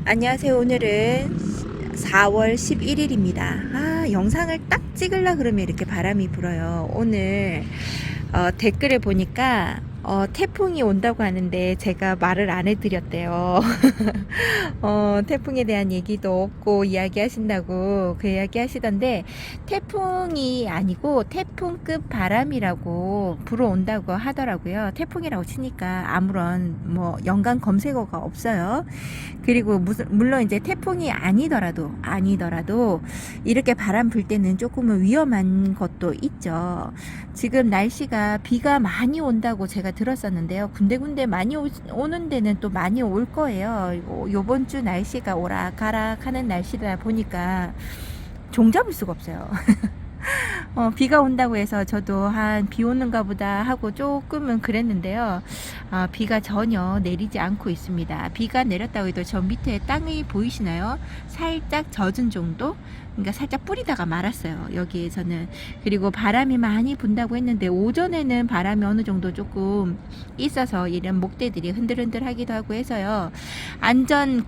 안녕하세요. 오늘은 4월 11일입니다. 영상을 딱 찍으려 그러면 이렇게 바람이 불어요. 오늘 댓글을 보니까 태풍이 온다고 하는데 제가 말을 안 해드렸대요. 태풍에 대한 얘기도 없고 이야기하신다고 그 이야기 하시던데, 태풍이 아니고 태풍급 바람이라고 불어온다고 하더라고요. 태풍이라고 치니까 아무런 뭐 연관 검색어가 없어요. 그리고 물론 이제 태풍이 아니더라도 이렇게 바람 불 때는 조금은 위험한 것도 있죠. 지금 날씨가 비가 많이 온다고 제가 들었었는데요. 군데군데 많이 오는 데는 또 많이 올 거예요. 요번 주 날씨가 오락가락 하는 날씨다 보니까 종잡을 수가 없어요. 비가 온다고 해서 저도 한 비 오는가 보다 하고 조금은 그랬는데요. 비가 전혀 내리지 않고 있습니다. 비가 내렸다고 해도 저 밑에 땅이 보이시나요? 살짝 젖은 정도? 그러니까 살짝 뿌리다가 말았어요, 여기에서는. 그리고 바람이 많이 분다고 했는데 오전에는 바람이 어느 정도 조금 있어서 이런 목대들이 흔들흔들 하기도 하고 해서요. 안전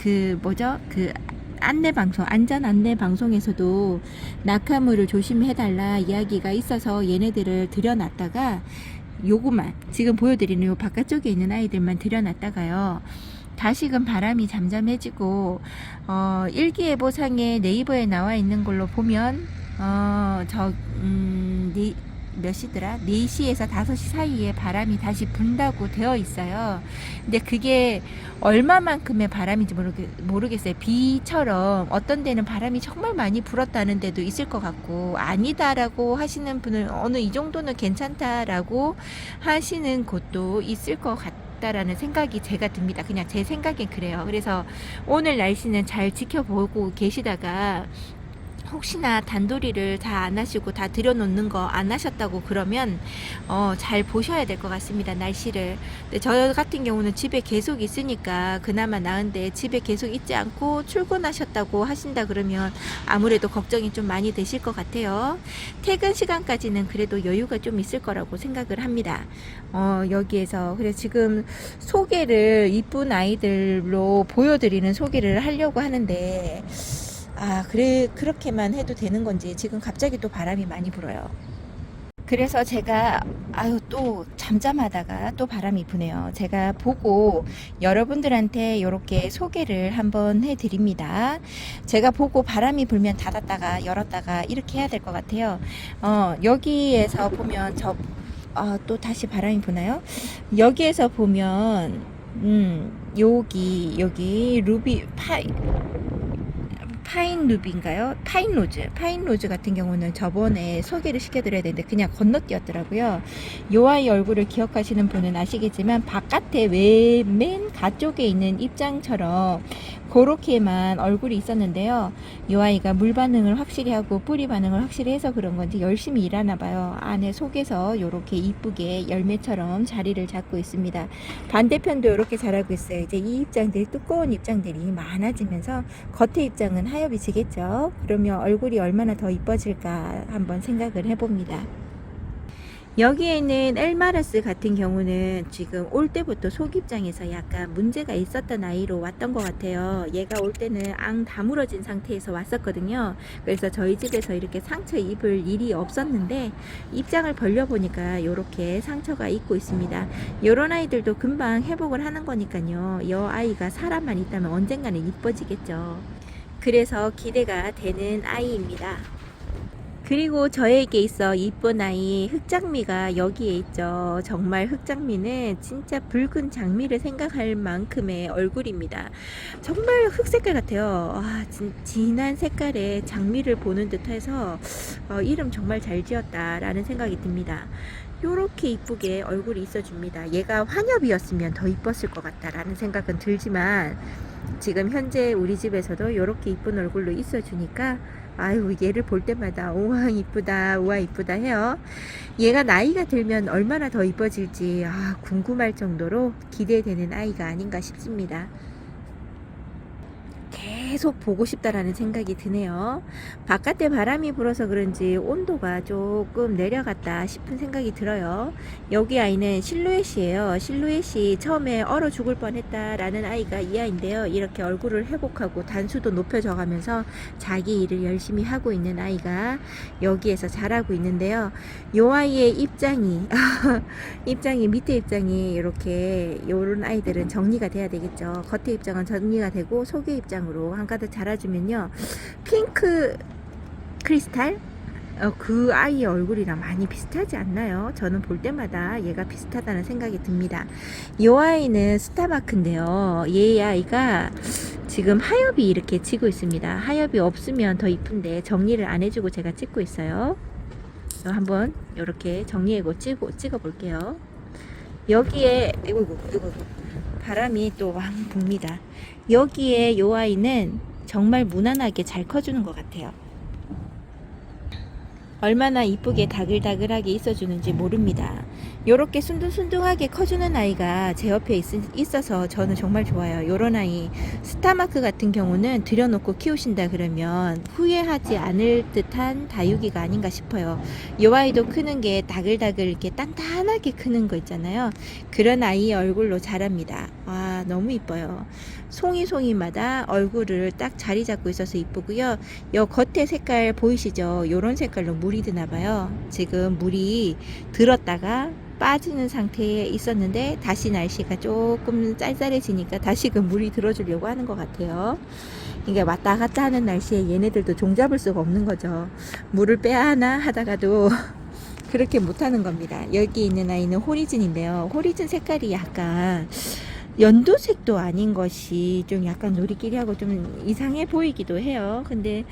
안전 안내 방송에서도 낙하물을 조심해달라 이야기가 있어서 얘네들을 들여놨다가 요거만 지금 보여드리는 요 바깥쪽에 있는 아이들만 들여놨다가요, 다시금 바람이 잠잠해지고 일기예보상에 네이버에 나와 있는 걸로 보면 몇 시더라? 4시에서 5시 사이에 바람이 다시 분다고 되어 있어요. 근데 그게 얼마만큼의 바람인지 모르겠어요. 비처럼 어떤 데는 바람이 정말 많이 불었다는 데도 있을 것 같고, 아니다라고 하시는 분은 어느 이 정도는 괜찮다라고 하시는 곳도 있을 것 같다라는 생각이 제가 듭니다. 그냥 제 생각엔 그래요. 그래서 오늘 날씨는 잘 지켜보고 계시다가 혹시나 단도리를 다 안 하시고 다 들여놓는 거 안 하셨다고 그러면 잘 보셔야 될 것 같습니다, 날씨를. 근데 저 같은 경우는 집에 계속 있으니까 그나마 나은데, 집에 계속 있지 않고 출근하셨다고 하신다 그러면 아무래도 걱정이 좀 많이 되실 것 같아요. 퇴근 시간까지는 그래도 여유가 좀 있을 거라고 생각을 합니다. 여기에서 그래서 지금 소개를 이쁜 아이들로 보여드리는 소개를 하려고 하는데, 그래, 그렇게만 해도 되는 건지 지금 갑자기 또 바람이 많이 불어요. 그래서 제가 또 잠잠하다가 또 바람이 부네요. 제가 보고 여러분들한테 이렇게 소개를 한번 해드립니다. 제가 보고 바람이 불면 닫았다가 열었다가 이렇게 해야 될 것 같아요. 여기에서 보면 또 다시 바람이 부나요? 여기에서 보면 여기 루비 파인 루비인가요? 파인 로즈 같은 경우는 저번에 소개를 시켜드려야 되는데 그냥 건너뛰었더라고요. 요 아이 얼굴을 기억하시는 분은 아시겠지만 바깥에 맨 가쪽에 있는 입장처럼 그렇게만 얼굴이 있었는데요. 요 아이가 물 반응을 확실히 하고 뿌리 반응을 확실히 해서 그런 건지 열심히 일하나 봐요. 안에 속에서 이렇게 이쁘게 열매처럼 자리를 잡고 있습니다. 반대편도 이렇게 자라고 있어요. 이제 이 입장들이, 두꺼운 입장들이 많아지면서 겉에 입장은 하엽이 지겠죠. 그러면 얼굴이 얼마나 더 이뻐질까 한번 생각을 해봅니다. 여기에 있는 엘마르스 같은 경우는 지금 올 때부터 속 입장에서 약간 문제가 있었던 아이로 왔던 것 같아요. 얘가 올 때는 앙 다물어진 상태에서 왔었거든요. 그래서 저희 집에서 이렇게 상처 입을 일이 없었는데 입장을 벌려보니까 이렇게 상처가 있고 있습니다. 이런 아이들도 금방 회복을 하는 거니까요. 이 아이가 사람만 있다면 언젠가는 이뻐지겠죠. 그래서 기대가 되는 아이입니다. 그리고 저에게 있어 이쁜 아이 흑장미가 여기에 있죠. 정말 흑장미는 진짜 붉은 장미를 생각할 만큼의 얼굴입니다. 정말 흑색깔 같아요. 진한 색깔의 장미를 보는 듯해서 이름 정말 잘 지었다라는 생각이 듭니다. 요렇게 이쁘게 얼굴이 있어줍니다. 얘가 환엽이었으면 더 이뻤을 것 같다라는 생각은 들지만 지금 현재 우리 집에서도 요렇게 이쁜 얼굴로 있어주니까 얘를 볼 때마다 우와 이쁘다 우와 이쁘다 해요. 얘가 나이가 들면 얼마나 더 이뻐질지 궁금할 정도로 기대되는 아이가 아닌가 싶습니다. 계속 보고 싶다라는 생각이 드네요. 바깥에 바람이 불어서 그런지 온도가 조금 내려갔다 싶은 생각이 들어요. 여기 아이는 실루엣이에요. 실루엣이 처음에 얼어 죽을 뻔했다라는 아이가 이 아이인데요. 이렇게 얼굴을 회복하고 단수도 높여져 가면서 자기 일을 열심히 하고 있는 아이가 여기에서 자라고 있는데요. 요 아이의 입장이 밑에 입장이 이렇게 요런 아이들은 정리가 돼야 되겠죠. 겉에 입장은 정리가 되고 속의 입장으로 한가득 자라주면요, 핑크 크리스탈, 그 아이의 얼굴이랑 많이 비슷하지 않나요? 저는 볼 때마다 얘가 비슷하다는 생각이 듭니다. 이 아이는 스타마크인데요. 얘 아이가 지금 하엽이 이렇게 지고 있습니다. 하엽이 없으면 더 이쁜데 정리를 안 해주고 제가 찍고 있어요. 한번 이렇게 정리하고 찍어 볼게요. 여기에 이거 바람이 또 왕 붑니다. 여기에 요 아이는 정말 무난하게 잘 커주는 것 같아요. 얼마나 이쁘게 다글다글하게 있어주는지 모릅니다. 요렇게 순둥순둥하게 커주는 아이가 제 옆에 있어서 저는 정말 좋아요. 요런 아이, 스타마크 같은 경우는 들여놓고 키우신다 그러면 후회하지 않을 듯한 다육이가 아닌가 싶어요. 요 아이도 크는 게 다글다글 이렇게 단단하게 크는 거 있잖아요. 그런 아이의 얼굴로 자랍니다. 와, 너무 이뻐요. 송이송이마다 얼굴을 딱 자리 잡고 있어서 이쁘고요. 요 겉에 색깔 보이시죠? 요런 색깔로 물이 드나봐요. 지금 물이 들었다가 빠지는 상태에 있었는데 다시 날씨가 조금 쌀쌀해지니까 다시금 물이 들어주려고 하는 것 같아요. 이게 왔다 갔다 하는 날씨에 얘네들도 종잡을 수가 없는 거죠. 물을 빼야 하나 하다가도 그렇게 못하는 겁니다. 여기 있는 아이는 호리즌인데요. 호리즌 색깔이 약간 연두색도 아닌 것이 좀 약간 우리끼리하고 좀 이상해 보이기도 해요. 근데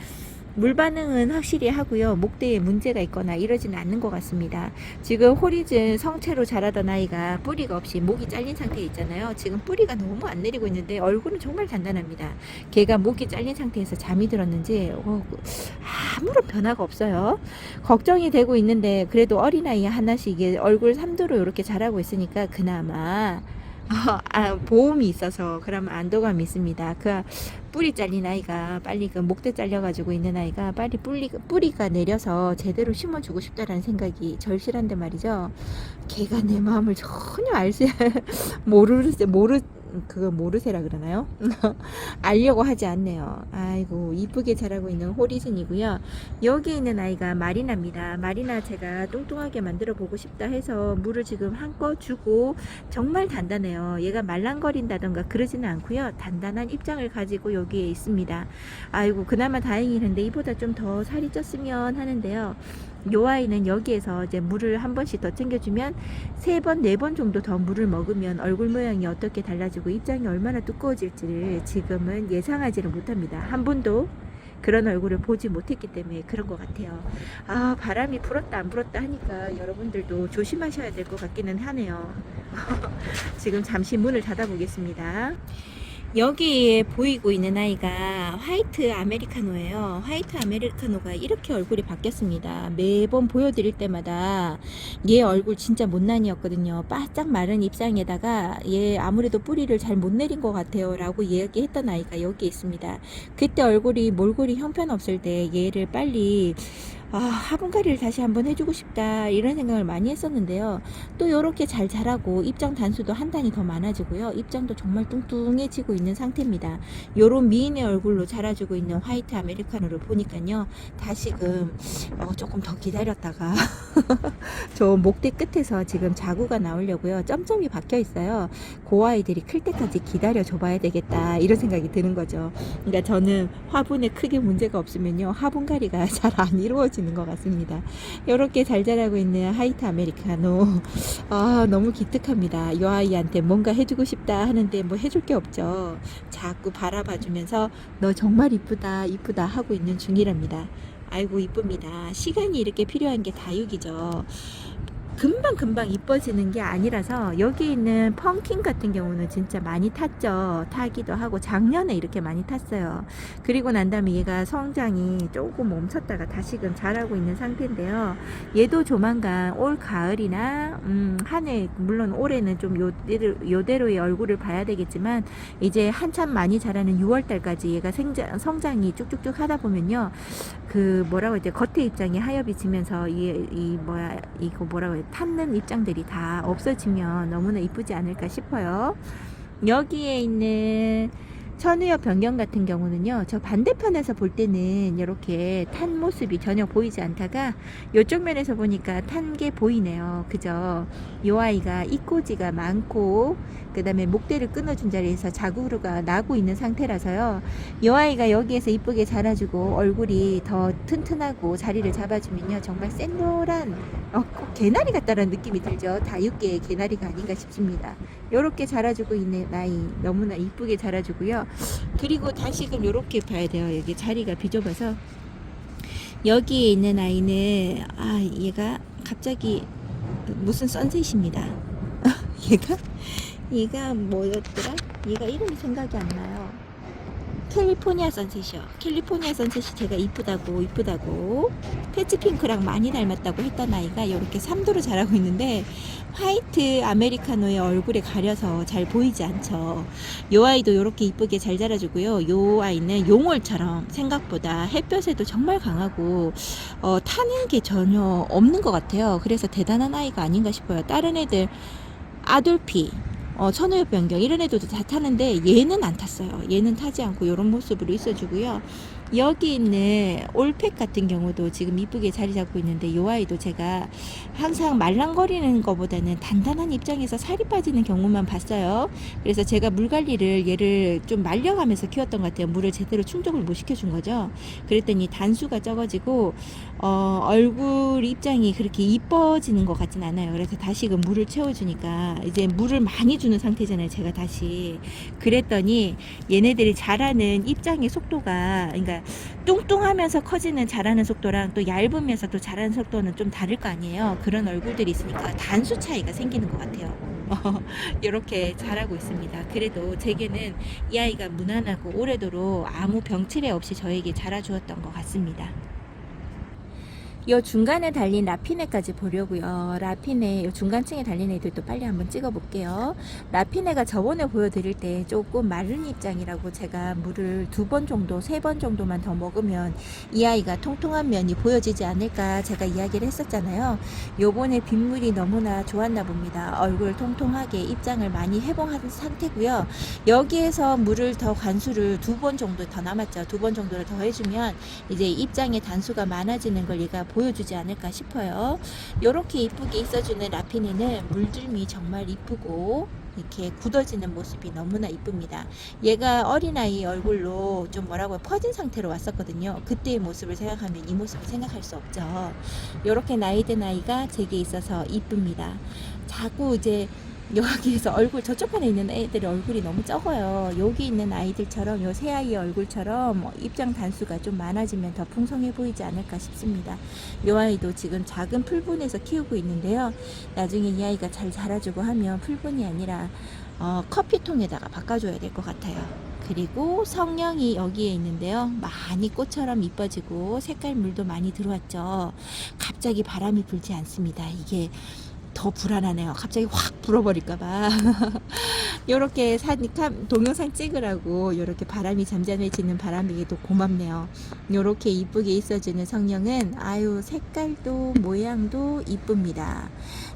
물 반응은 확실히 하고요. 목대에 문제가 있거나 이러지는 않는 것 같습니다. 지금 호리즌 성체로 자라던 아이가 뿌리가 없이 목이 잘린 상태에 있잖아요. 지금 뿌리가 너무 안 내리고 있는데 얼굴은 정말 단단합니다. 걔가 목이 잘린 상태에서 잠이 들었는지 아무런 변화가 없어요. 걱정이 되고 있는데 그래도 어린아이 하나씩 얼굴 3도로 이렇게 자라고 있으니까 그나마 보험이 있어서 그러면 안도감이 있습니다. 그 뿌리 잘린 아이가 빨리 그 목대 잘려가지고 있는 아이가 빨리 뿌리가 내려서 제대로 심어주고 싶다라는 생각이 절실한데 말이죠. 걔가 내 마음을 전혀 그거 모르세라 그러나요? 알려고 하지 않네요. 아이고, 이쁘게 자라고 있는 호리즌이고요. 여기 있는 아이가 마리나입니다. 마리나 제가 뚱뚱하게 만들어 보고 싶다 해서 물을 지금 한껏 주고 정말 단단해요. 얘가 말랑거린다던가 그러지는 않고요. 단단한 입장을 가지고 여기에 있습니다. 아이고, 그나마 다행이는데 이보다 좀 더 살이 쪘으면 하는데요. 요 아이는 여기에서 이제 물을 한 번씩 더 챙겨주면 3번, 4번 정도 더 물을 먹으면 얼굴 모양이 어떻게 달라지고 입장이 얼마나 두꺼워질지를 지금은 예상하지를 못합니다. 한 번도 그런 얼굴을 보지 못했기 때문에 그런 것 같아요. 바람이 불었다 안 불었다 하니까 여러분들도 조심하셔야 될 것 같기는 하네요. 지금 잠시 문을 닫아 보겠습니다. 여기에 보이고 있는 아이가 화이트 아메리카노예요. 화이트 아메리카노가 이렇게 얼굴이 바뀌었습니다. 매번 보여드릴 때마다 얘 얼굴 진짜 못난이였거든요. 바짝 마른 입장에다가 얘 아무래도 뿌리를 잘 못 내린 것 같아요 라고 이야기했던 아이가 여기 있습니다. 그때 얼굴이 몰골이 형편없을 때 얘를 빨리 화분갈이를 다시 한번 해주고 싶다 이런 생각을 많이 했었는데요. 또 이렇게 잘 자라고 입장 단수도 한 단이 더 많아지고요. 입장도 정말 뚱뚱해지고 있는 상태입니다. 요런 미인의 얼굴로 자라주고 있는 화이트 아메리카노를 보니까요. 다시금 조금 더 기다렸다가 저 목대 끝에서 지금 자구가 나오려고요. 점점이 박혀 있어요. 그 아이들이 클 때까지 기다려 줘봐야 되겠다 이런 생각이 드는 거죠. 그러니까 저는 화분에 크게 문제가 없으면요. 화분갈이가 잘 안 이루어지는 것 같습니다. 이렇게 잘 자라고 있는 화이트 아메리카노 너무 기특합니다. 이 아이한테 뭔가 해주고 싶다 하는데 뭐 해줄 게 없죠. 자꾸 바라봐주면서 너 정말 이쁘다 이쁘다 하고 있는 중이랍니다. 아이고 이쁩니다. 시간이 이렇게 필요한 게 다육이죠. 금방 이뻐지는 게 아니라서 여기 있는 펌킨 같은 경우는 진짜 많이 탔죠. 타기도 하고 작년에 이렇게 많이 탔어요. 그리고 난 다음에 얘가 성장이 조금 멈췄다가 다시금 자라고 있는 상태인데요. 얘도 조만간 올 가을이나 한 해, 물론 올해는 좀 요대로의 얼굴을 봐야 되겠지만 이제 한참 많이 자라는 6월달까지 얘가 성장이 쭉쭉쭉 하다 보면요, 그 뭐라고 해야 돼, 겉에 입장이 하엽이 지면서 이거 뭐라고 해야 돼, 탔는 입장들이 다 없어지면 너무나 이쁘지 않을까 싶어요. 여기에 있는 천우엽 변경 같은 경우는요, 저 반대편에서 볼 때는 이렇게 탄 모습이 전혀 보이지 않다가 이쪽 면에서 보니까 탄 게 보이네요. 그죠? 이 아이가 입꼬지가 많고 그 다음에 목대를 끊어준 자리에서 자구가 나고 있는 상태라서요, 이 아이가 여기에서 이쁘게 자라주고 얼굴이 더 튼튼하고 자리를 잡아주면요, 정말 샛노란 꼭 개나리 같다는 느낌이 들죠. 다육계의 개나리가 아닌가 싶습니다. 요렇게 자라주고 있는 아이 너무나 이쁘게 자라주고요. 그리고 다시금 요렇게 봐야 돼요. 여기 자리가 비좁아서 여기에 있는 아이는 얘가 갑자기 무슨 선셋입니다. 얘가 뭐였더라? 얘가 이름이 생각이 안 나요. 캘리포니아 선셋이요. 캘리포니아 선셋이 제가 이쁘다고 패치핑크랑 많이 닮았다고 했던 아이가 이렇게 3도로 자라고 있는데 화이트 아메리카노의 얼굴에 가려서 잘 보이지 않죠. 요 아이도 이렇게 이쁘게 잘 자라주고요. 요 아이는 용월처럼 생각보다 햇볕에도 정말 강하고 타는 게 전혀 없는 것 같아요. 그래서 대단한 아이가 아닌가 싶어요. 다른 애들 아돌피, 천우엽 변경 이런 애들도 다 타는데 얘는 안 탔어요. 얘는 타지 않고 이런 모습으로 있어주고요. 여기 있는 올팩 같은 경우도 지금 이쁘게 자리 잡고 있는데 이 아이도 제가 항상 말랑거리는 것보다는 단단한 입장에서 살이 빠지는 경우만 봤어요. 그래서 제가 물 관리를 얘를 좀 말려가면서 키웠던 것 같아요. 물을 제대로 충족을 못 시켜준 거죠. 그랬더니 단수가 적어지고 얼굴 입장이 그렇게 이뻐지는 것 같진 않아요. 그래서 다시금 물을 채워주니까 이제 물을 많이 주는 상태잖아요. 제가 다시 그랬더니 얘네들이 자라는 입장의 속도가, 그러니까 뚱뚱하면서 커지는 자라는 속도랑 또 얇으면서 또 자라는 속도는 좀 다를 거 아니에요. 그런 얼굴들이 있으니까 단수 차이가 생기는 것 같아요. 이렇게 자라고 있습니다. 그래도 제게는 이 아이가 무난하고 오래도록 아무 병치레 없이 저에게 자라주었던 것 같습니다. 요 중간에 달린 라피네까지 보려고요. 라피네 요 중간층에 달린 애들도 빨리 한번 찍어 볼게요. 라피네가 저번에 보여드릴 때 조금 마른 입장이라고 제가 물을 2번 정도 3번 정도만 더 먹으면 이 아이가 통통한 면이 보여지지 않을까 제가 이야기를 했었잖아요. 요번에 빗물이 너무나 좋았나 봅니다. 얼굴 통통하게 입장을 많이 회복한 상태고요. 여기에서 물을 더 관수를 2번 정도 더 남았죠. 2번 정도를 더 해주면 이제 입장의 단수가 많아지는 걸 얘가 보여주지 않을까 싶어요. 이렇게 이쁘게 있어주는 라피네는 물들미 정말 이쁘고 이렇게 굳어지는 모습이 너무나 이쁩니다. 얘가 어린아이 얼굴로 좀 뭐라고 퍼진 상태로 왔었거든요. 그때의 모습을 생각하면 이 모습을 생각할 수 없죠. 이렇게 나이 든 아이가 제게 있어서 이쁩니다. 자꾸 이제 여기에서 얼굴, 저쪽 편에 있는 애들의 얼굴이 너무 적어요. 여기 있는 아이들처럼 요 새 아이의 얼굴처럼 입장 단수가 좀 많아지면 더 풍성해 보이지 않을까 싶습니다. 요 아이도 지금 작은 풀분에서 키우고 있는데요. 나중에 이 아이가 잘 자라주고 하면 풀분이 아니라 커피통에다가 바꿔줘야 될 것 같아요. 그리고 성령이 여기에 있는데요. 많이 꽃처럼 이뻐지고 색깔 물도 많이 들어왔죠. 갑자기 바람이 불지 않습니다. 이게 더 불안하네요. 갑자기 확 불어버릴까봐. 요렇게 동영상 찍으라고 요렇게 바람이 잠잠해지는 바람에게도 고맙네요. 요렇게 이쁘게 있어주는 성령은 아유 색깔도 모양도 이쁩니다.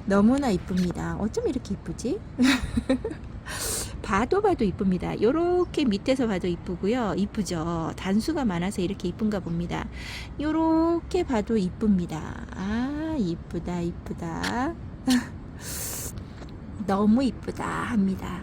너무나 이쁩니다. 어쩜 이렇게 이쁘지? 봐도 이쁩니다. 요렇게 밑에서 봐도 이쁘고요. 이쁘죠. 단수가 많아서 이렇게 이쁜가 봅니다. 요렇게 봐도 이쁩니다. 아 이쁘다. 너무 이쁘다 합니다.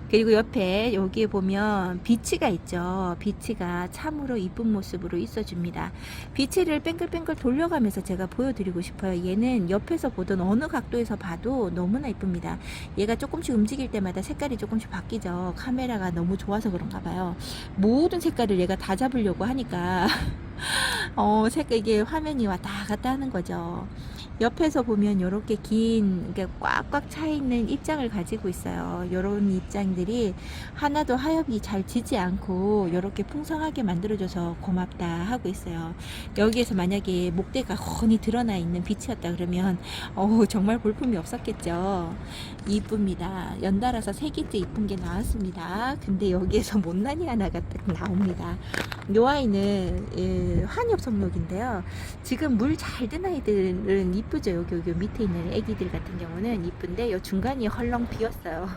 그리고 옆에 여기에 보면 비치가 있죠. 비치가 참으로 이쁜 모습으로 있어줍니다. 비치를 뺑글뺑글 돌려가면서 제가 보여드리고 싶어요. 얘는 옆에서 보던 어느 각도에서 봐도 너무나 이쁩니다. 얘가 조금씩 움직일 때마다 색깔이 조금씩 바뀌죠. 카메라가 너무 좋아서 그런가 봐요. 모든 색깔을 얘가 다 잡으려고 하니까 색깔 이게 화면이 왔다 갔다 하는 거죠. 옆에서 보면 이렇게 긴 꽉꽉 차 있는 입장을 가지고 있어요. 이런 입장들이 하나도 하엽이 잘 지지 않고 이렇게 풍성하게 만들어줘서 고맙다 하고 있어요. 여기에서 만약에 목대가 훤히 드러나 있는 빛이었다 그러면 정말 볼품이 없었겠죠. 이쁩니다. 연달아서 세 개째 이쁜 게 나왔습니다. 근데 여기에서 못난이 하나가 딱 나옵니다. 이 아이는 한엽 성록인데요. 지금 물 잘 든 아이들은 이쁘죠. 여기 밑에 있는 애기들 같은 경우는 이쁜데 요 중간이 헐렁 비었어요.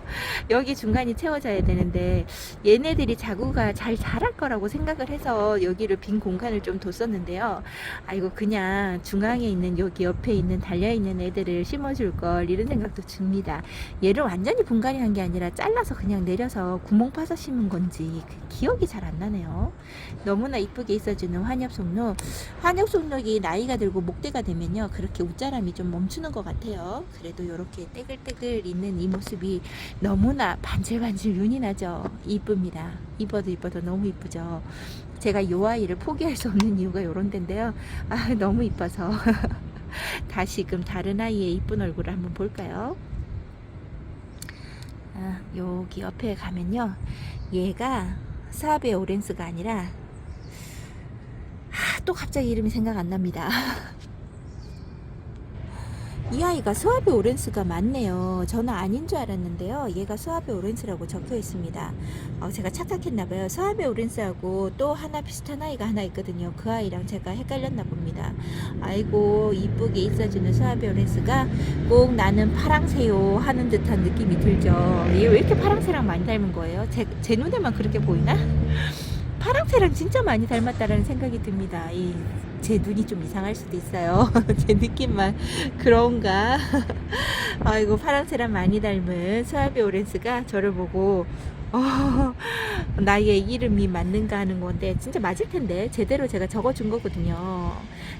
여기 중간이 채워져야 되는데 얘네들이 자구가 잘 자랄 거라고 생각을 해서 여기를 빈 공간을 좀 뒀었는데요. 아이고 그냥 중앙에 있는 여기 옆에 있는 달려있는 애들을 심어줄 걸 이런 생각도 듭니다. 얘를 완전히 분갈이 한 게 아니라 잘라서 그냥 내려서 구멍 파서 심은 건지 기억이 잘 안 나네요. 너무나 이쁘게 있어주는 환엽송록. 환엽송록이 나이가 들고 목대가 되면요 그렇게 웃자람이 좀 멈추는 것 같아요. 그래도 이렇게 떼글떼글 있는 이 모습이 너무나 반질반질 윤이 나죠. 이쁩니다. 이뻐도 너무 이쁘죠. 제가 이 아이를 포기할 수 없는 이유가 요런 데인데요. 너무 이뻐서 다시금 다른 아이의 이쁜 얼굴을 한번 볼까요? 여기 옆에 가면요 얘가 스아베 오렌스가 아니라 또 갑자기 이름이 생각 안 납니다. 이 아이가 스와베 오렌스가 맞네요. 저는 아닌 줄 알았는데요. 얘가 스와베 오렌스라고 적혀 있습니다. 제가 착각했나봐요. 스와베 오렌스하고 또 하나 비슷한 아이가 하나 있거든요. 그 아이랑 제가 헷갈렸나 봅니다. 아이고 이쁘게 있어주는 스와베 오렌스가 꼭 나는 파랑새요 하는 듯한 느낌이 들죠. 얘 왜 이렇게 파랑새랑 많이 닮은 거예요? 제 눈에만 그렇게 보이나? 파랑새랑 진짜 많이 닮았다라는 생각이 듭니다. 제 눈이 좀 이상할 수도 있어요. 제 느낌만 그런가? 아이고 파랑새랑 많이 닮은 스와베 오렌스가 저를 보고 나의 이름이 맞는가 하는 건데 진짜 맞을 텐데 제대로 제가 적어준 거거든요.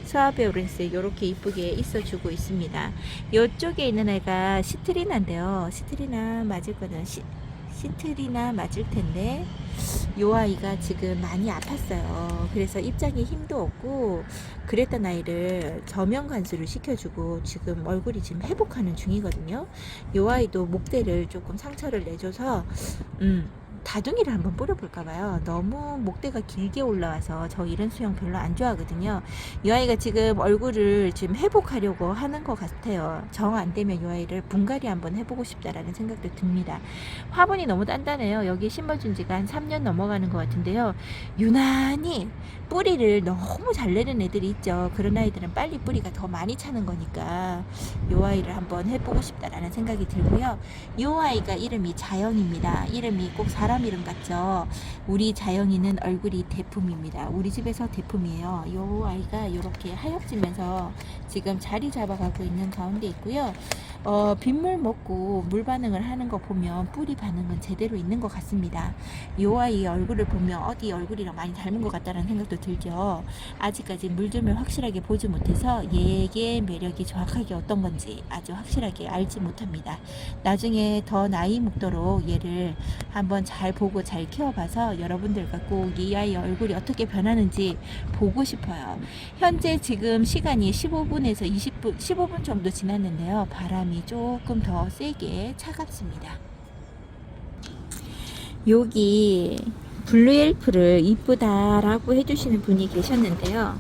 스와베 오렌스 이렇게 이쁘게 있어주고 있습니다. 이쪽에 있는 애가 시트리나인데요. 시트리나 맞을 거는 시트리나 맞을 텐데 요 아이가 지금 많이 아팠어요. 그래서 입장에 힘도 없고 그랬던 아이를 저면 관수를 시켜주고 지금 얼굴이 지금 회복하는 중이거든요. 요 아이도 목대를 조금 상처를 내줘서 다둥이를 한번 뿌려볼까봐요. 너무 목대가 길게 올라와서 저 이런 수영 별로 안 좋아하거든요. 이 아이가 지금 얼굴을 지금 회복하려고 하는 것 같아요. 정 안 되면 이 아이를 분갈이 한번 해보고 싶다라는 생각도 듭니다. 화분이 너무 단단해요. 여기 심어준 지가 한 3년 넘어가는 것 같은데요. 유난히 뿌리를 너무 잘 내는 애들이 있죠. 그런 아이들은 빨리 뿌리가 더 많이 차는 거니까 이 아이를 한번 해보고 싶다라는 생각이 들고요. 이 아이가 이름이 자영입니다. 이름이 꼭 사람 이름 같죠. 우리 자영이는 얼굴이 대품입니다. 우리 집에서 대품이에요. 이 아이가 이렇게 하얗지면서 지금 자리 잡아가고 있는 가운데 있고요. 빗물 먹고 물 반응을 하는 거 보면 뿌리 반응은 제대로 있는 것 같습니다. 이 아이 얼굴을 보면 어디 얼굴이랑 많이 닮은 것 같다는 생각도 들죠. 아직까지 물좀을 확실하게 보지 못해서 얘의 매력이 정확하게 어떤 건지 아주 확실하게 알지 못합니다. 나중에 더 나이 먹도록 얘를 한번 잘 보고 잘 키워봐서 여러분들과 꼭 이 아이 얼굴이 어떻게 변하는지 보고 싶어요. 현재 지금 시간이 15분에서 20분, 15분 정도 지났는데요. 바람이 조금 더 세게 차갑습니다. 여기 블루엘프를 이쁘다라고 해주시는 분이 계셨는데요.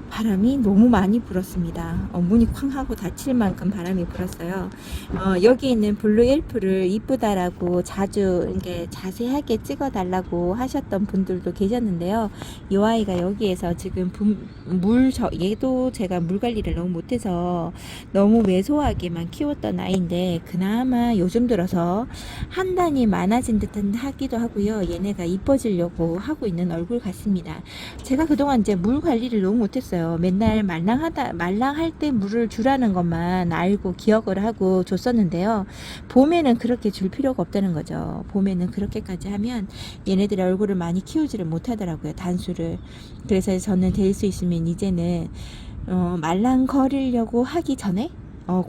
바람이 너무 많이 불었습니다. 문이 쾅 하고 닫힐 만큼 바람이 불었어요. 여기 있는 블루 엘프를 이쁘다라고 자주 이렇게 자세하게 찍어달라고 하셨던 분들도 계셨는데요. 이 아이가 여기에서 지금 얘도 제가 물 관리를 너무 못해서 너무 왜소하게만 키웠던 아이인데 그나마 요즘 들어서 한단이 많아진 듯한 하기도 하고요. 얘네가 이뻐지려고 하고 있는 얼굴 같습니다. 제가 그동안 이제 물 관리를 너무 못했어요. 맨날 말랑할 때 물을 주라는 것만 알고 기억을 하고 줬었는데요. 봄에는 그렇게 줄 필요가 없다는 거죠. 봄에는 그렇게까지 하면 얘네들의 얼굴을 많이 키우지를 못하더라고요. 단수를. 그래서 저는 될 수 있으면 이제는 말랑거리려고 하기 전에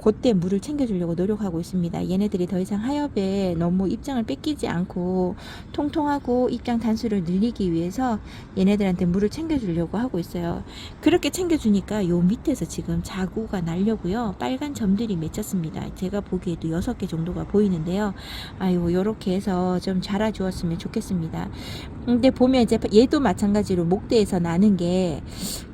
그때 물을 챙겨주려고 노력하고 있습니다. 얘네들이 더 이상 하엽에 너무 입장을 뺏기지 않고 통통하고 입장 단수를 늘리기 위해서 얘네들한테 물을 챙겨주려고 하고 있어요. 그렇게 챙겨주니까 요 밑에서 지금 자구가 나려고요. 빨간 점들이 맺혔습니다. 제가 보기에도 6개 정도가 보이는데요. 아이고 요렇게 해서 좀 자라주었으면 좋겠습니다. 근데 보면 이제 얘도 마찬가지로 목대에서 나는 게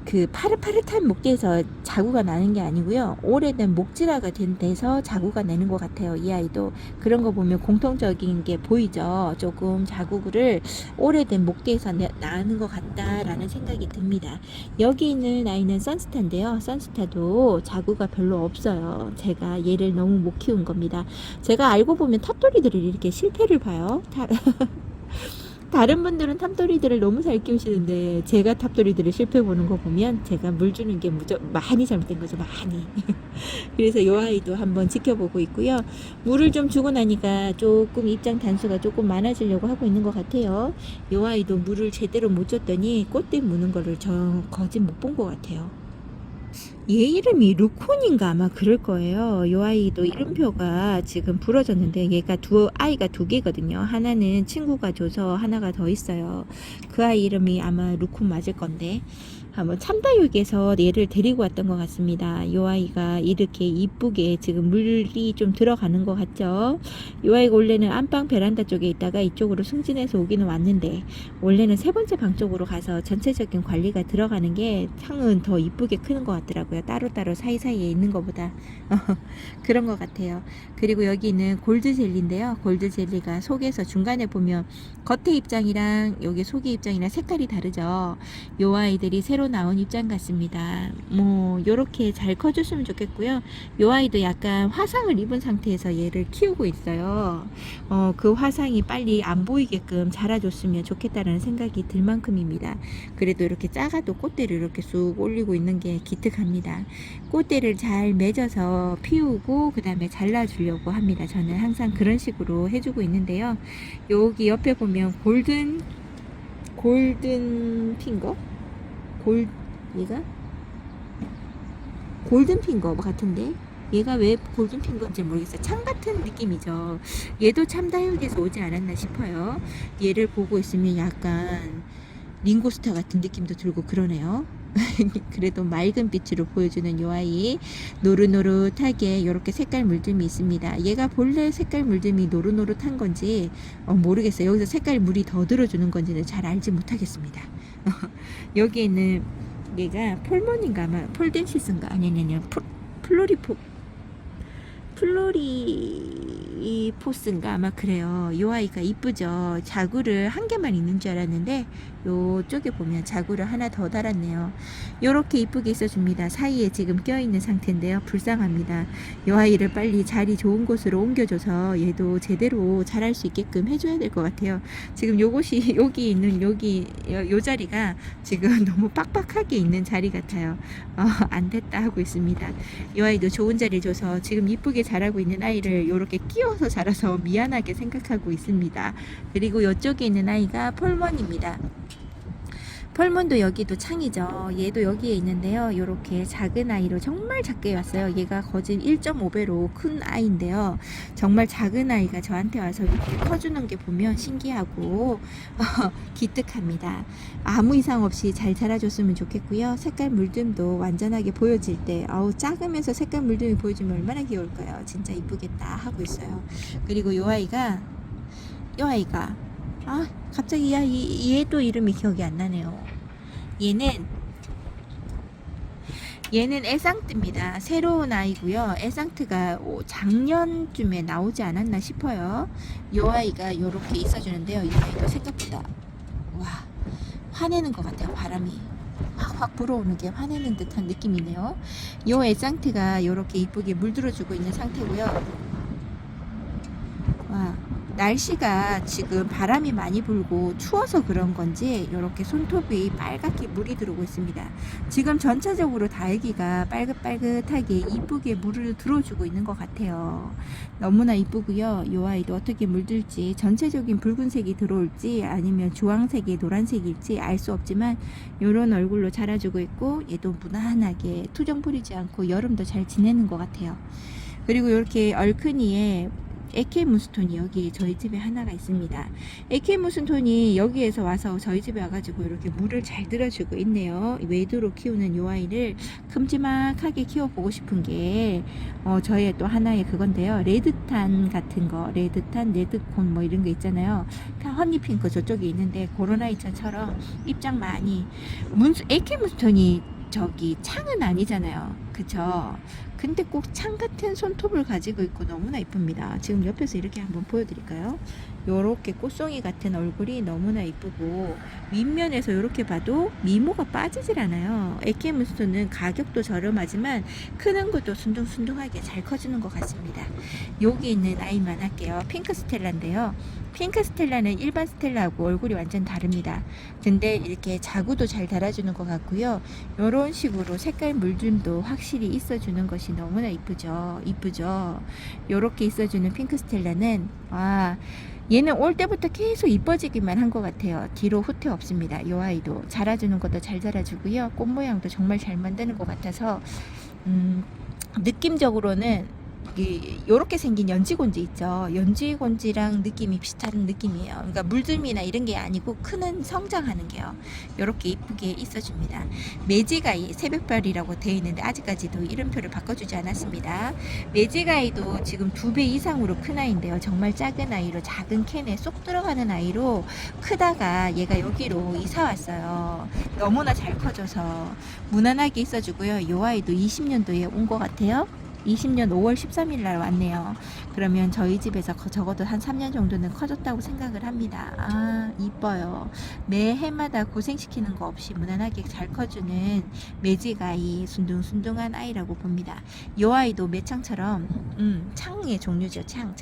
그 파릇파릇한 목대에서 자구가 나는 게 아니고요. 오래된 목질화가 된 데서 자구가 내는 것 같아요. 이 아이도 그런 거 보면 공통적인 게 보이죠. 조금 자구를 오래된 목대에서 나는 것 같다라는 생각이 듭니다. 여기 있는 아이는 선스타인데요. 선스타도 자구가 별로 없어요. 제가 얘를 너무 못 키운 겁니다. 제가 알고 보면 탑돌이들을 이렇게 실패를 봐요. 다른 분들은 탑돌이들을 너무 잘 키우시는데 제가 탑돌이들을 실패 보는 거 보면 제가 물 주는 게 많이 잘못된 거죠. 많이. 그래서 이 아이도 한번 지켜보고 있고요. 물을 좀 주고 나니까 조금 입장 단수가 조금 많아지려고 하고 있는 것 같아요. 이 아이도 물을 제대로 못 줬더니 꽃대 무는 거를 저 거짓 못 본 것 같아요. 얘 이름이 루콘인가 아마 그럴 거예요. 요 아이도 이름표가 지금 부러졌는데 얘가 아이가 두 개거든요. 하나는 친구가 줘서 하나가 더 있어요. 그 아이 이름이 아마 루콘 맞을 건데 한번 참다육에서 얘를 데리고 왔던 것 같습니다. 이 아이가 이렇게 이쁘게 지금 물이 좀 들어가는 것 같죠. 이 아이가 원래는 안방 베란다 쪽에 있다가 이쪽으로 승진해서 오기는 왔는데 원래는 세 번째 방 쪽으로 가서 전체적인 관리가 들어가는 게 창은 더 이쁘게 크는 것 같더라고요. 따로따로 사이사이에 있는 것보다 그런 것 같아요. 그리고 여기는 골드 젤리인데요. 골드 젤리가 속에서 중간에 보면 겉에 입장이랑 여기 속의 입장이랑 색깔이 다르죠. 이 아이들이 새로 나온 입장 같습니다. 뭐 요렇게 잘 커줬으면 좋겠고요. 이 아이도 약간 화상을 입은 상태에서 얘를 키우고 있어요. 그 화상이 빨리 안 보이게끔 자라줬으면 좋겠다라는 생각이 들 만큼입니다. 그래도 이렇게 작아도 꽃대를 이렇게 쑥 올리고 있는 게 기특합니다. 꽃대를 잘 맺어서 피우고 그 다음에 잘라주려고 합니다. 저는 항상 그런 식으로 해주고 있는데요. 여기 옆에 보면 골든 핑거? 얘가 골든 핑거 같은데 얘가 왜 골든 핑거인지 모르겠어요. 참 같은 느낌이죠. 얘도 참다육에서 오지 않았나 싶어요. 얘를 보고 있으면 약간 링고스타 같은 느낌도 들고 그러네요. 그래도 맑은 빛으로 보여주는 요 아이 노릇노릇하게 이렇게 색깔 물듦이 있습니다. 얘가 본래 색깔 물듦이 노릇노릇한 건지 모르겠어요. 여기서 색깔 물이 더 들어주는 건지는 잘 알지 못하겠습니다. 여기에 있는 얘가 폴몬인가 아마 폴덴시스인가 아니냐 플로리포스인가 아마 그래요. 이 아이가 이쁘죠. 자구를 한 개만 있는 줄 알았는데 요쪽에 보면 자구를 하나 더 달았네요. 요렇게 이쁘게 있어줍니다. 사이에 지금 껴있는 상태인데요. 불쌍합니다. 이 아이를 빨리 자리 좋은 곳으로 옮겨줘서 얘도 제대로 자랄 수 있게끔 해줘야 될 것 같아요. 지금 요곳이 여기 있는 요 자리가 지금 너무 빡빡하게 있는 자리 같아요. 안 됐다 하고 있습니다. 이 아이도 좋은 자리 줘서 지금 이쁘게 자라고 있는 아이를 이렇게 끼워서 자라서 미안하게 생각하고 있습니다. 그리고 이쪽에 있는 아이가 폴몬입니다. 폴몬도 여기도 창이죠. 얘도 여기에 있는데요. 이렇게 작은 아이로 정말 작게 왔어요. 얘가 거진 1.5배로 큰 아이인데요. 정말 작은 아이가 저한테 와서 이렇게 커주는 게 보면 신기하고 기특합니다. 아무 이상 없이 잘 자라줬으면 좋겠고요. 색깔 물듦도 완전하게 보여질 때 작으면서 색깔 물듦이 보여주면 얼마나 귀여울까요? 진짜 이쁘겠다 하고 있어요. 그리고 이 아이가 갑자기 얘도 이름이 기억이 안 나네요. 얘는 에상트입니다. 새로운 아이고요. 에상트가 작년쯤에 나오지 않았나 싶어요. 이 아이가 이렇게 있어주는데요. 이 아이도 생각보다 화내는 것 같아요. 바람이 확 불어오는 게 화내는 듯한 느낌이네요. 이 에상트가 이렇게 이쁘게 물들어주고 있는 상태고요. 날씨가 지금 바람이 많이 불고 추워서 그런 건지 이렇게 손톱이 빨갛게 물이 들어오고 있습니다. 지금 전체적으로 다육이가 빨긋빨긋하게 이쁘게 물을 들어주고 있는 것 같아요. 너무나 이쁘고요. 이 아이도 어떻게 물들지, 전체적인 붉은색이 들어올지 아니면 주황색이 노란색일지 알 수 없지만 이런 얼굴로 자라주고 있고, 얘도 무난하게 투정 부리지 않고 여름도 잘 지내는 것 같아요. 그리고 이렇게 얼큰이에 AK 무스톤이 여기 저희 집에 하나가 있습니다. AK 무스톤이 여기에서 와서 저희 집에 와가지고 이렇게 물을 잘 들어주고 있네요. 외도로 키우는 요 아이를 큼지막하게 키워보고 싶은 게 저의 또 하나의 그건데요. 레드탄 같은 거, 레드탄, 레드콘 뭐 이런 거 있잖아요. 허니핑크 저쪽에 있는데 그런 아이처럼 입장 많이 AK 무스톤이 저기 창은 아니잖아요. 그쵸? 근데 꼭 창 같은 손톱을 가지고 있고 너무나 이쁩니다. 지금 옆에서 이렇게 한번 보여드릴까요? 요렇게 꽃송이 같은 얼굴이 너무나 이쁘고, 윗면에서 이렇게 봐도 미모가 빠지질 않아요. 에케무스톤은 가격도 저렴하지만 크는 것도 순둥순둥하게 잘 커지는 것 같습니다. 여기 있는 아이만 할게요. 핑크 스텔라인데요. 핑크 스텔라는 일반 스텔라하고 얼굴이 완전 다릅니다. 근데 이렇게 자구도 잘 달아주는 것 같고요. 이런 식으로 색깔 물줌도 확실히 있어주는 것이 너무나 이쁘죠. 이쁘죠. 요렇게 있어주는 핑크 스텔라는 얘는 올 때부터 계속 이뻐지기만 한 것 같아요. 뒤로 후퇴 없습니다. 이 아이도 자라주는 것도 잘 자라주고요. 꽃 모양도 정말 잘 만드는 것 같아서 느낌적으로는 요렇게 생긴 연지곤지 있죠. 연지곤지랑 느낌이 비슷한 느낌이에요. 그러니까 물들미나 이런 게 아니고 크는 성장하는 게요. 요렇게 이쁘게 있어줍니다. 매지가이 새벽별이라고 되어 있는데 아직까지도 이름표를 바꿔주지 않았습니다. 매지가이도 지금 2배 이상으로 큰 아이인데요. 정말 작은 아이로, 작은 캔에 쏙 들어가는 아이로 크다가 얘가 여기로 이사 왔어요. 너무나 잘 커져서 무난하게 있어주고요. 요 아이도 20년도에 온 것 같아요. 20년 5월 13일 날 왔네요. 그러면 저희 집에서 적어도 한 3년 정도는 커졌다고 생각을 합니다. 이뻐요. 매 해마다 고생시키는 거 없이 무난하게 잘 커주는 매직아이, 순둥순둥한 아이라고 봅니다. 이 아이도 매창처럼 창의 종류죠. 창.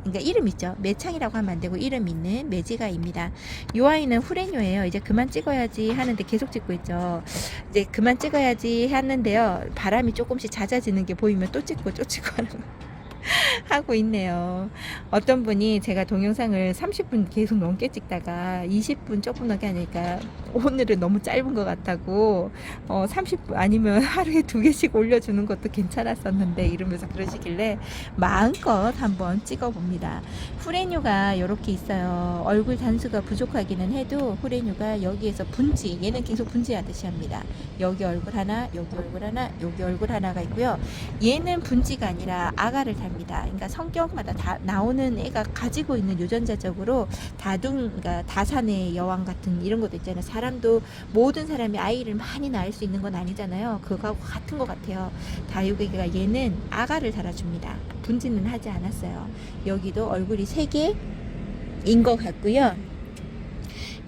그러니까 이름 있죠. 매창이라고 하면 안 되고 이름 있는 매지가입니다. 이 아이는 후레뇨예요. 이제 그만 찍어야지 하는데 계속 찍고 있죠. 이제 그만 찍어야지 하는데요. 바람이 조금씩 잦아지는 게 보이면 또 찍고 하는 거. 하고 있네요. 어떤 분이 제가 동영상을 30분 계속 넘게 찍다가 20분 조금 넘게 하니까 오늘은 너무 짧은 것 같다고 30분 아니면 하루에 2개씩 올려주는 것도 괜찮았었는데 이러면서 그러시길래 마음껏 한번 찍어봅니다. 후레뉴가 이렇게 있어요. 얼굴 단수가 부족하기는 해도 후레뉴가 여기에서 분지, 얘는 계속 분지하듯이 합니다. 여기 얼굴 하나, 여기 얼굴 하나, 여기 얼굴 하나가 있고요. 얘는 분지가 아니라 아가를 답니다. 그러니까 성격마다 다 나오는 애가 가지고 있는 유전자적으로 그러니까 다산의 여왕 같은 이런 것도 있잖아요. 사람도 모든 사람이 아이를 많이 낳을 수 있는 건 아니잖아요. 그거하고 같은 것 같아요. 다육이가 얘는 아가를 달아줍니다. 분지는 하지 않았어요. 여기도 얼굴이 3개인 것 같고요.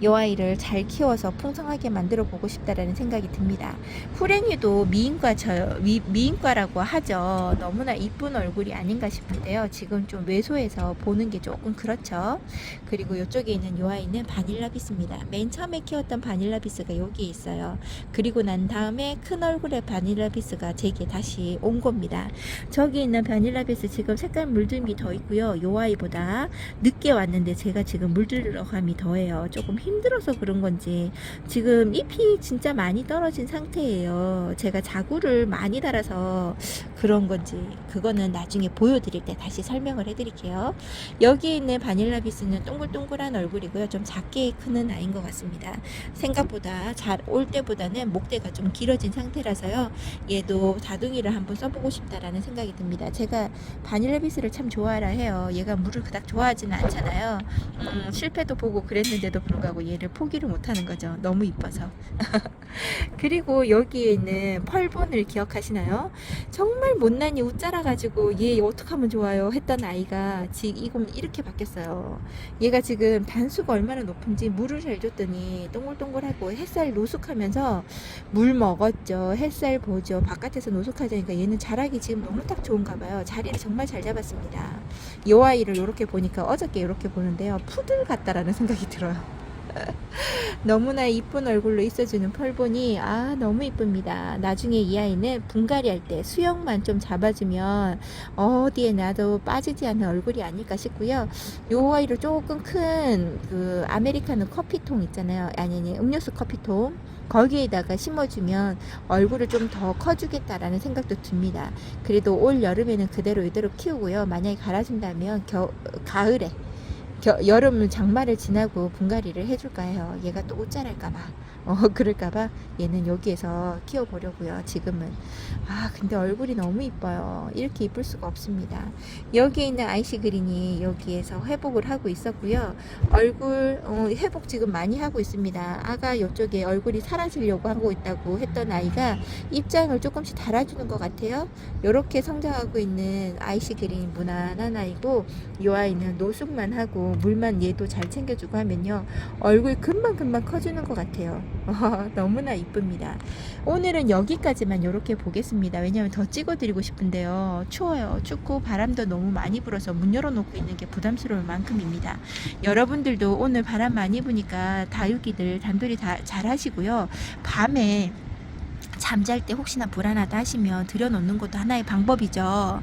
이 아이를 잘 키워서 풍성하게 만들어 보고 싶다라는 생각이 듭니다. 후레니도 미인과라고 하죠. 너무나 이쁜 얼굴이 아닌가 싶은데요. 지금 좀 왜소해서 보는 게 조금 그렇죠. 그리고 이쪽에 있는 이 아이는 바닐라비스입니다. 맨 처음에 키웠던 바닐라비스가 여기에 있어요. 그리고 난 다음에 큰 얼굴의 바닐라비스가 제게 다시 온 겁니다. 저기 있는 바닐라비스 지금 색깔 물들기 더 있고요. 이 아이보다 늦게 왔는데 제가 지금 물들어감이 더해요. 조금 힘들어서 그런 건지 지금 잎이 진짜 많이 떨어진 상태예요. 제가 자구를 많이 달아서 그런 건지 그거는 나중에 보여드릴 때 다시 설명을 해드릴게요. 여기 있는 바닐라비스는 동글동글한 얼굴이고요. 좀 작게 크는 아이인 것 같습니다. 생각보다 잘 올 때보다는 목대가 좀 길어진 상태라서요. 얘도 다둥이를 한번 써보고 싶다라는 생각이 듭니다. 제가 바닐라비스를 참 좋아하라 해요. 얘가 물을 그닥 좋아하지는 않잖아요. 실패도 보고 그랬는데도 불구하고 있다고 얘를 포기를 못하는 거죠. 너무 이뻐서. 그리고 여기에 있는 펄본을 기억하시나요? 정말 못난이 웃자라가지고 얘 어떡하면 좋아요 했던 아이가 지금 이렇게 바뀌었어요. 얘가 지금 단수가 얼마나 높은지 물을 잘 줬더니 동글동글하고 햇살 노숙하면서 물 먹었죠. 햇살 보죠. 바깥에서 노숙하자니까 얘는 자라기 지금 너무 딱 좋은가 봐요. 자리를 정말 잘 잡았습니다. 이 아이를 이렇게 보니까 어저께 이렇게 보는데요. 푸들 같다라는 생각이 들어요. 너무나 이쁜 얼굴로 있어주는 펄본이 너무 이쁩니다. 나중에 이 아이는 분갈이 할 때 수영만 좀 잡아주면 어디에 놔도 빠지지 않는 얼굴이 아닐까 싶고요. 요 아이로 조금 큰 그 아메리카노 커피통 있잖아요. 아니 음료수 커피통 거기에다가 심어주면 얼굴을 좀 더 커주겠다라는 생각도 듭니다. 그래도 올 여름에는 그대로 이대로 키우고요. 만약에 갈아준다면 가을에 여름 장마를 지나고 분갈이를 해줄까 해요. 얘가 또 옷자랄까봐 그럴까봐 얘는 여기에서 키워보려고요. 지금은 근데 얼굴이 너무 이뻐요. 이렇게 이쁠 수가 없습니다. 여기에 있는 아이시 그린이 여기에서 회복을 하고 있었고요. 얼굴 회복 지금 많이 하고 있습니다. 아가 이쪽에 얼굴이 사라지려고 하고 있다고 했던 아이가 입장을 조금씩 달아주는 것 같아요. 이렇게 성장하고 있는 아이시 그린 무난한 아이고, 이 아이는 노숙만 하고 물만 얘도 잘 챙겨주고 하면요 얼굴 금방금방 커지는 것 같아요. 너무나 이쁩니다. 오늘은 여기까지만 이렇게 보겠습니다. 왜냐하면 더 찍어드리고 싶은데요. 추워요. 춥고 바람도 너무 많이 불어서 문 열어놓고 있는 게 부담스러울 만큼입니다. 여러분들도 오늘 바람 많이 부니까 다육이들 단돌이 잘 하시고요. 밤에 잠잘 때 혹시나 불안하다 하시면 들여놓는 것도 하나의 방법이죠.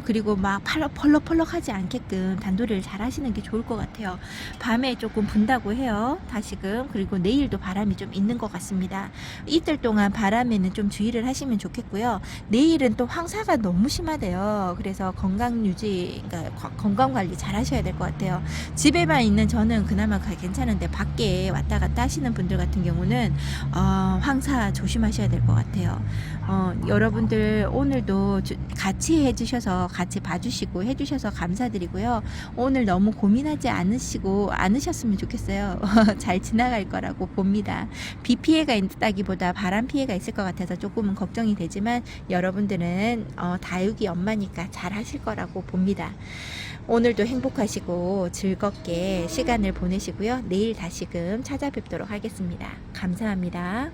그리고 막 펄럭펄럭하지 않게끔 단도리를 잘 하시는 게 좋을 것 같아요. 밤에 조금 분다고 해요. 다시금. 그리고 내일도 바람이 좀 있는 것 같습니다. 이틀 동안 바람에는 좀 주의를 하시면 좋겠고요. 내일은 또 황사가 너무 심하대요. 그래서 건강 유지, 그러니까 건강 관리 잘 하셔야 될 것 같아요. 집에만 있는 저는 그나마 괜찮은데 밖에 왔다 갔다 하시는 분들 같은 경우는 황사 조심하셔야 될 것 같아요. 여러분들 오늘도 같이 해주셔서 같이 봐주시고 해주셔서 감사드리고요. 오늘 너무 고민하지 않으셨으면 좋겠어요. 잘 지나갈 거라고 봅니다. 비 피해가 있다기보다 바람 피해가 있을 것 같아서 조금은 걱정이 되지만 여러분들은 다육이 엄마니까 잘 하실 거라고 봅니다. 오늘도 행복하시고 즐겁게 시간을 보내시고요. 내일 다시금 찾아뵙도록 하겠습니다. 감사합니다.